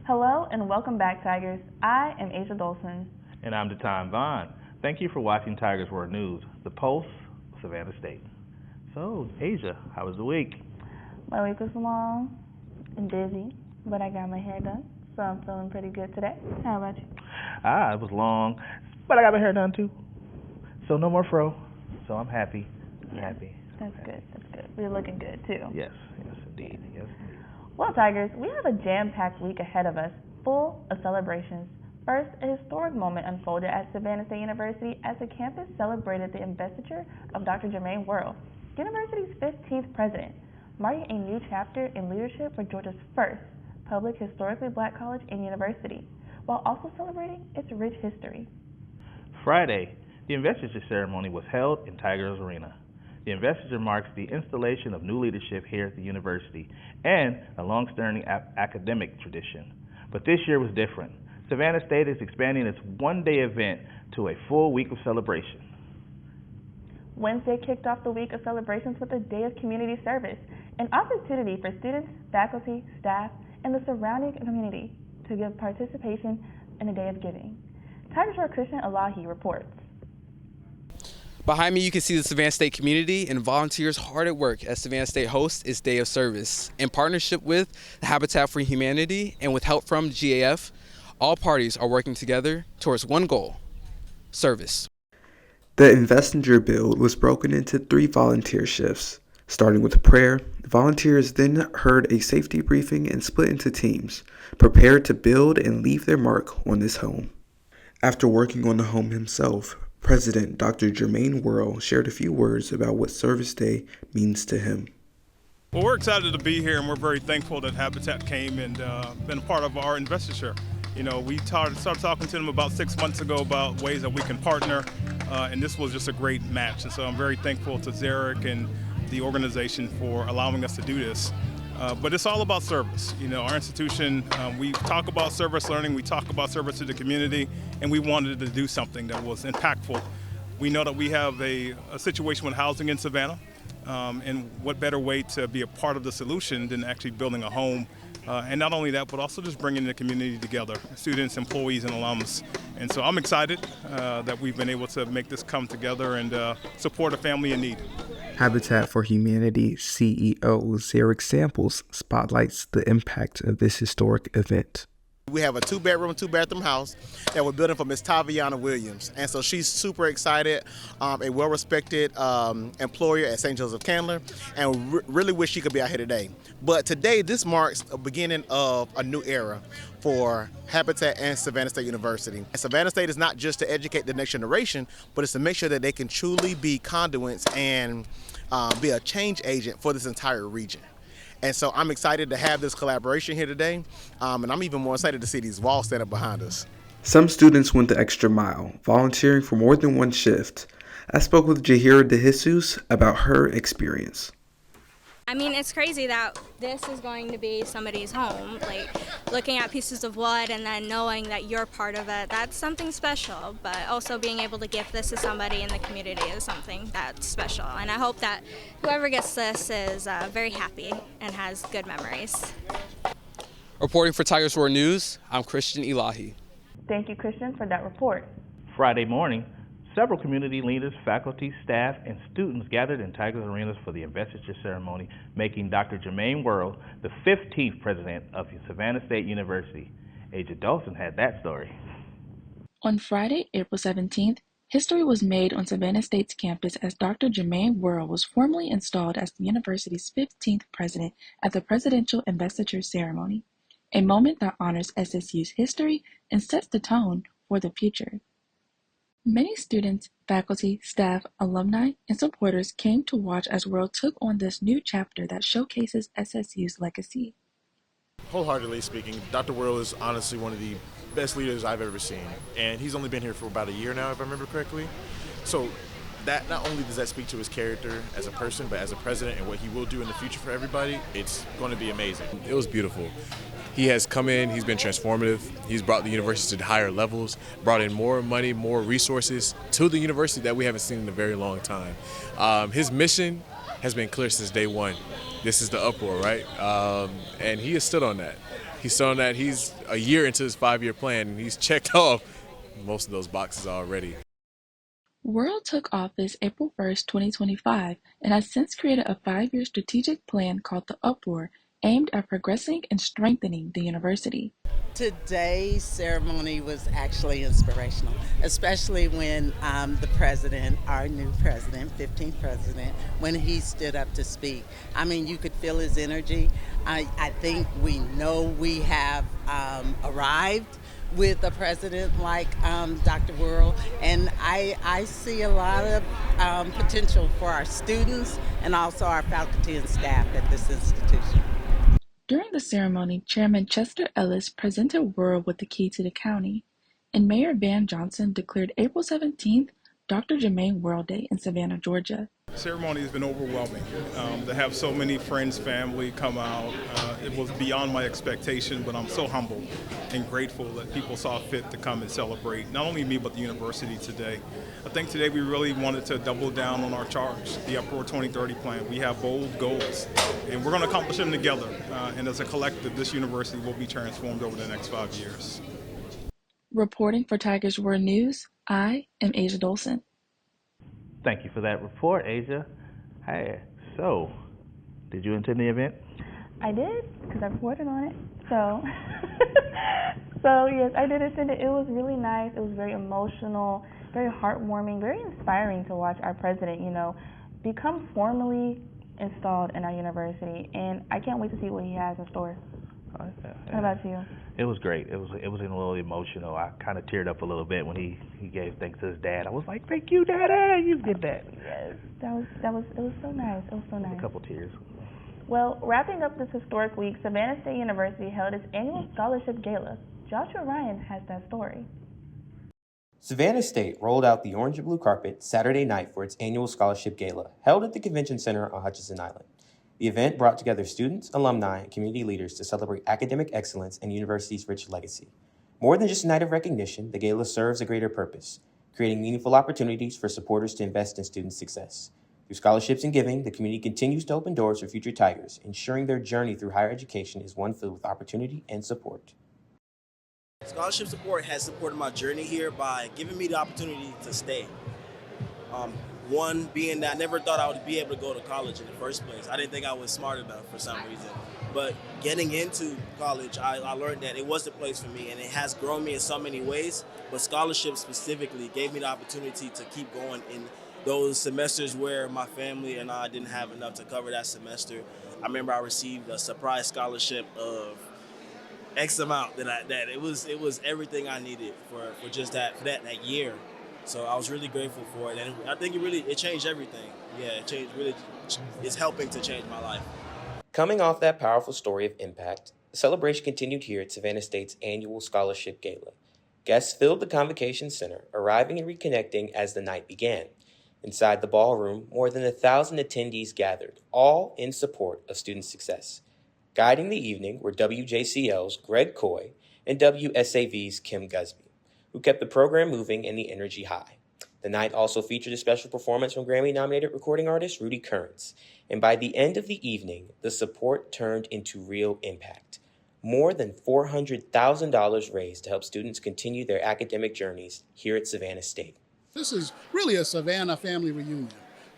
Hello and welcome back, Tigers. I am Asia Dolson. And I'm Jermaine Whirl. Thank you for watching Tigers World News, the Pulse, Savannah State. So, Asia, how was the week? My week was long and busy, but I got my hair done, so I'm feeling pretty good today. How about you? It was long, but I got my hair done too. So no more fro. So I'm happy. That's good. You're looking good too. Yes, indeed. Well, Tigers, we have a jam-packed week ahead of us, full of celebrations. First, a historic moment unfolded at Savannah State University as the campus celebrated the investiture of Dr. Jermaine Whirl, the university's 15th president, marking a new chapter in leadership for Georgia's first public historically black college and university, while also celebrating its rich history. Friday, the investiture ceremony was held in Tigers Arena. The investiture marks the installation of new leadership here at the university and a long-standing academic tradition. But this year was different. Savannah State is expanding its one-day event to a full week of celebration. Wednesday kicked off the week of celebrations with a day of community service, an opportunity for students, faculty, staff, and the surrounding community to give participation in a day of giving. Tigers World Christian Elahi reports. Behind me, you can see the Savannah State community and volunteers hard at work as Savannah State hosts its Day of Service. In partnership with the Habitat for Humanity and with help from GAF, all parties are working together towards one goal: service. The investiture build was broken into 3 volunteer shifts. Starting with prayer, volunteers then heard a safety briefing and split into teams, prepared to build and leave their mark on this home. After working on the home himself, President Dr. Jermaine Whirl shared a few words about what Service Day means to him. Well, we're excited to be here, and we're very thankful that Habitat came and been a part of our investiture. You know, we started talking to them about 6 months ago about ways that we can partner, and this was just a great match. And so I'm very thankful to Zarek and the organization for allowing us to do this. But it's all about service. You know, our institution, we talk about service learning, we talk about service to the community, and we wanted to do something that was impactful. We know that we have a situation with housing in Savannah, and what better way to be a part of the solution than actually building a home. And not only that, but also just bringing the community together, students, employees, and alums. And so I'm excited that we've been able to make this come together and support a family in need. Habitat for Humanity CEO Zarek Samples spotlights the impact of this historic event. We have a 2-bedroom, 2-bathroom house that we're building for Miss Taviana Williams. And so she's super excited, a well-respected employer at St. Joseph Candler, and really wish she could be out here today. But today, this marks a beginning of a new era for Habitat and Savannah State University. And Savannah State is not just to educate the next generation, but it's to make sure that they can truly be conduits and be a change agent for this entire region. And so I'm excited to have this collaboration here today, and I'm even more excited to see these walls set up behind us. Some students went the extra mile, volunteering for more than one shift. I spoke with Jahira DeJesus about her experience. I mean, it's crazy that this is going to be somebody's home. Like, looking at pieces of wood and then knowing that you're part of it, that's something special. But also being able to give this to somebody in the community is something that's special. And I hope that whoever gets this is very happy and has good memories. Reporting for Tigers World News, I'm Christian Elahi. Thank you, Christian, for that report. Friday morning, several community leaders, faculty, staff, and students gathered in Tigers Arenas for the investiture ceremony, making Dr. Jermaine Whirl the 15th president of Savannah State University. Aja Dawson had that story. On Friday, April 17th, history was made on Savannah State's campus as Dr. Jermaine Whirl was formally installed as the university's 15th president at the presidential investiture ceremony, a moment that honors SSU's history and sets the tone for the future. Many students, faculty, staff, alumni, and supporters came to watch as Whirl took on this new chapter that showcases SSU's legacy. Wholeheartedly speaking, Dr. Whirl is honestly one of the best leaders I've ever seen. And he's only been here for about a year now, if I remember correctly. So that not only does that speak to his character as a person, but as a president and what he will do in the future for everybody, it's going to be amazing. It was beautiful. He has come in, he's been transformative. He's brought the university to higher levels, brought in more money, more resources to the university that we haven't seen in a very long time. His mission has been clear since day one. This is the uproar, right? And he has stood on that. He's stood on that. He's a year into his 5-year plan, and he's checked off most of those boxes already. Whirl took office April 1st, 2025, and has since created a 5-year strategic plan called the Uproar, aimed at progressing and strengthening the university. Today's ceremony was actually inspirational, especially when the president, our new president, 15th president, when he stood up to speak. I mean, you could feel his energy. I think we know we have arrived with a president like Dr. Whirl, and I see a lot of potential for our students and also our faculty and staff at this institution. During the ceremony, Chairman Chester Ellis presented Whirl with the key to the county, and Mayor Van Johnson declared April 17th Dr. Jermaine Whirl Day in Savannah, Georgia. The ceremony has been overwhelming. To have so many friends, family come out, it was beyond my expectation, but I'm so humbled and grateful that people saw fit to come and celebrate, not only me, but the university today. I think today we really wanted to double down on our charge, the Uproar 2030 plan. We have bold goals, and we're going to accomplish them together. And as a collective, this university will be transformed over the next 5 years. Reporting for Tigers World News, I am Asia Dolson. Thank you for that report, Asia. Hey, so, did you attend the event? I did, because I reported on it. So, yes, I did attend it. It was really nice. It was very emotional, very heartwarming, very inspiring to watch our president, become formally installed in our university. And I can't wait to see what he has in store. What about you? It was great. It was a little emotional. I kind of teared up a little bit when he gave thanks to his dad. I was like, "Thank you, Daddy. You did that." Yes, it was so nice. It was so nice. A couple tears. Well, wrapping up this historic week, Savannah State University held its annual Scholarship Gala. Joshua Ryan has that story. Savannah State rolled out the orange and blue carpet Saturday night for its annual Scholarship Gala, held at the Convention Center on Hutchinson Island. The event brought together students, alumni, and community leaders to celebrate academic excellence and the university's rich legacy. More than just a night of recognition, the gala serves a greater purpose, creating meaningful opportunities for supporters to invest in student success. Through scholarships and giving, the community continues to open doors for future Tigers, ensuring their journey through higher education is one filled with opportunity and support. Scholarship support has supported my journey here by giving me the opportunity to stay. One being that I never thought I would be able to go to college in the first place. I didn't think I was smart enough for some reason. But getting into college, I learned that it was the place for me, and it has grown me in so many ways. But scholarship specifically gave me the opportunity to keep going in those semesters where my family and I didn't have enough to cover that semester. I remember I received a surprise scholarship of X amount that it was everything I needed for just that year. So I was really grateful for it, and I think it changed everything. Yeah, it's helping to change my life. Coming off that powerful story of impact, the celebration continued here at Savannah State's annual Scholarship Gala. Guests filled the Convocation Center, arriving and reconnecting as the night began. Inside the ballroom, more than 1,000 attendees gathered, all in support of student success. Guiding the evening were WJCL's Greg Coy and WSAV's Kim Gusby, who kept the program moving and the energy high. The night also featured a special performance from Grammy-nominated recording artist Rudy Currence, and by the end of the evening, the support turned into real impact. More than $400,000 raised to help students continue their academic journeys here at Savannah State. This is really a Savannah family reunion.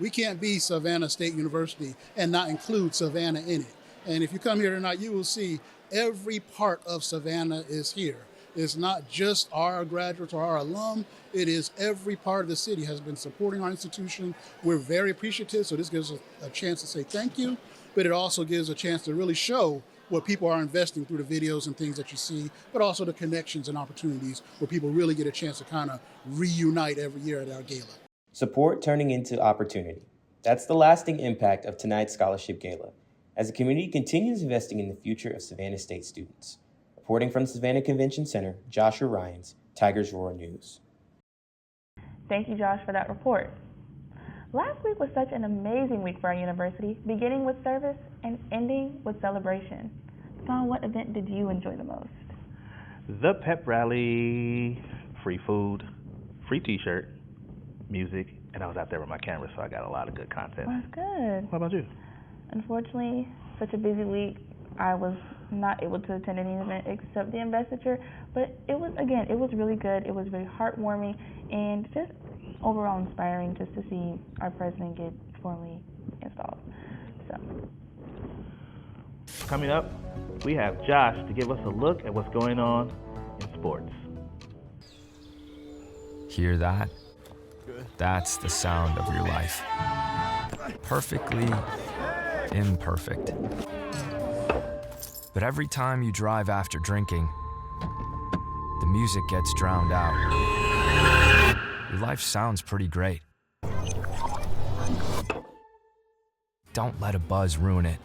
We can't be Savannah State University and not include Savannah in it. And if you come here tonight, you will see every part of Savannah is here. It's not just our graduates or our alum, it is every part of the city has been supporting our institution. We're very appreciative, so this gives us a chance to say thank you, but it also gives a chance to really show what people are investing through the videos and things that you see, but also the connections and opportunities where people really get a chance to kind of reunite every year at our gala. Support turning into opportunity. That's the lasting impact of tonight's Scholarship Gala, as the community continues investing in the future of Savannah State students. Reporting from the Savannah Convention Center, Joshua Ryans, Tigers Roar News. Thank you, Josh, for that report. Last week was such an amazing week for our university, beginning with service and ending with celebration. Son, what event did you enjoy the most? The pep rally, free food, free t-shirt, music, and I was out there with my camera, so I got a lot of good content. That's good. What about you? Unfortunately, such a busy week, I was not able to attend any event except the investiture, but it was really good. It was very heartwarming and just overall inspiring just to see our president get formally installed. So, coming up, we have Josh to give us a look at what's going on in sports. Hear that? That's the sound of your life. Perfectly imperfect. But every time you drive after drinking, the music gets drowned out. Your life sounds pretty great. Don't let a buzz ruin it.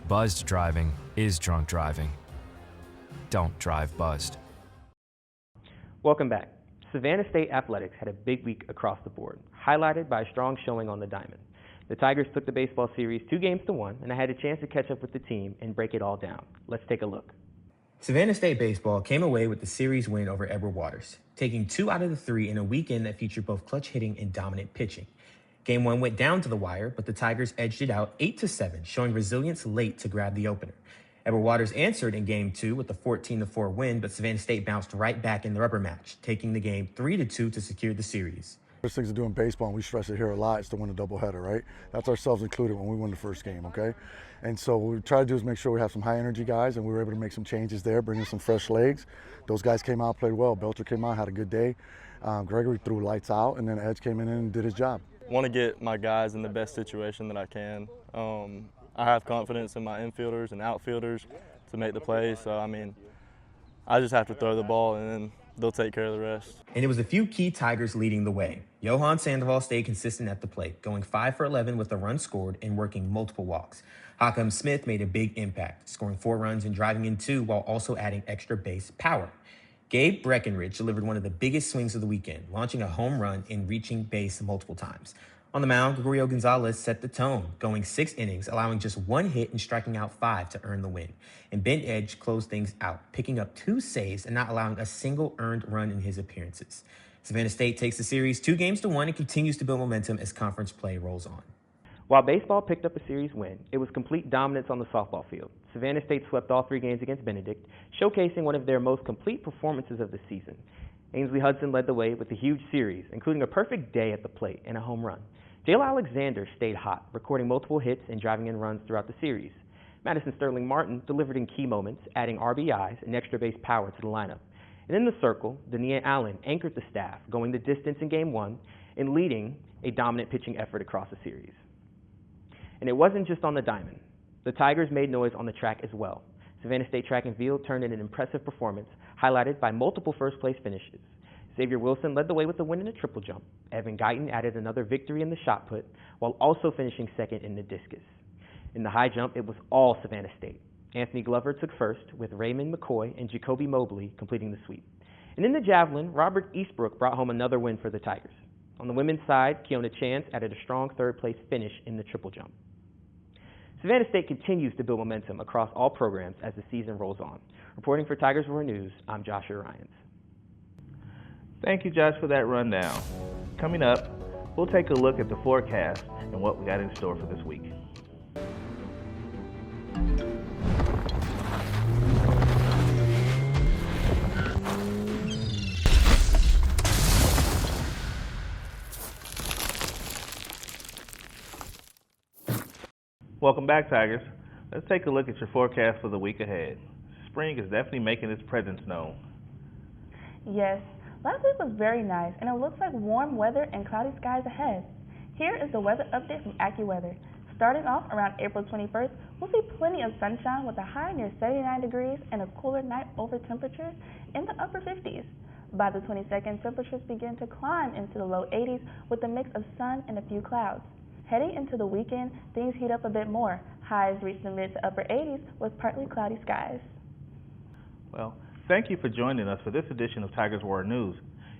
Buzzed driving is drunk driving. Don't drive buzzed. Welcome back. Savannah State Athletics had a big week across the board, highlighted by a strong showing on the diamond. The Tigers took the baseball series 2-1, and I had a chance to catch up with the team and break it all down. Let's take a look. Savannah State baseball came away with the series win over Edward Waters, taking 2 out of the 3 in a weekend that featured both clutch hitting and dominant pitching. Game 1 went down to the wire, but the Tigers edged it out 8-7, showing resilience late to grab the opener. Edward Waters answered in Game 2 with a 14-4 win, but Savannah State bounced right back in the rubber match, taking the game 3-2 to secure the series. First things to do in baseball, and we stress it here a lot, is to win a doubleheader, right? That's ourselves included when we win the first game, okay? And so what we try to do is make sure we have some high energy guys, and we were able to make some changes there, bring in some fresh legs. Those guys came out, played well. Belcher came out, had a good day. Gregory threw lights out, and then Edge came in and did his job. Want to get my guys in the best situation that I can. I have confidence in my infielders and outfielders to make the plays, so I just have to throw the ball and then they'll take care of the rest. And it was a few key Tigers leading the way. Johan Sandoval stayed consistent at the plate, going 5 for 11 with a run scored and working multiple walks. Haakam Smith made a big impact, scoring 4 runs and driving in 2 while also adding extra base power. Gabe Breckenridge delivered one of the biggest swings of the weekend, launching a home run and reaching base multiple times. On the mound, Gregorio Gonzalez set the tone, going 6 innings, allowing just 1 hit and striking out 5 to earn the win. And Ben Edge closed things out, picking up 2 saves and not allowing a single earned run in his appearances. Savannah State takes the series 2-1 and continues to build momentum as conference play rolls on. While baseball picked up a series win, it was complete dominance on the softball field. Savannah State swept all 3 games against Benedict, showcasing one of their most complete performances of the season. Ainsley Hudson led the way with a huge series, including a perfect day at the plate and a home run. Jayla Alexander stayed hot, recording multiple hits and driving in runs throughout the series. Madison Sterling Martin delivered in key moments, adding RBIs and extra base power to the lineup. And in the circle, Dania Allen anchored the staff, going the distance in Game 1 and leading a dominant pitching effort across the series. And it wasn't just on the diamond. The Tigers made noise on the track as well. Savannah State track and field turned in an impressive performance, highlighted by multiple first-place finishes. Xavier Wilson led the way with a win in the triple jump. Evan Guyton added another victory in the shot put, while also finishing second in the discus. In the high jump, it was all Savannah State. Anthony Glover took first, with Raymond McCoy and Jacoby Mobley completing the sweep. And in the javelin, Robert Eastbrook brought home another win for the Tigers. On the women's side, Keona Chance added a strong third-place finish in the triple jump. Savannah State continues to build momentum across all programs as the season rolls on. Reporting for Tigers Roar News, I'm Joshua Ryans. Thank you, Josh, for that rundown. Coming up, we'll take a look at the forecast and what we got in store for this week. Welcome back, Tigers. Let's take a look at your forecast for the week ahead. Spring is definitely making its presence known. Yes. Last week was very nice, and it looks like warm weather and cloudy skies ahead. Here is the weather update from AccuWeather. Starting off around April 21st, we'll see plenty of sunshine with a high near 79 degrees and a cooler night over temperatures in the upper 50s. By the 22nd, temperatures begin to climb into the low 80s with a mix of sun and a few clouds. Heading into the weekend, things heat up a bit more. Highs reach the mid to upper 80s with partly cloudy skies. Well, thank you for joining us for this edition of Tigers Roar News.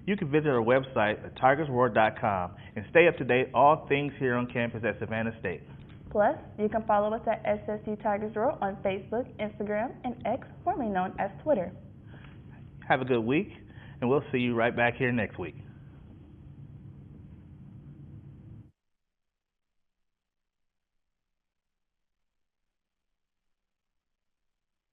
You can visit our website at tigersroar.com and stay up to date all things here on campus at Savannah State. Plus, you can follow us at SSU Tigers Roar on Facebook, Instagram, and X, formerly known as Twitter. Have a good week, and we'll see you right back here next week.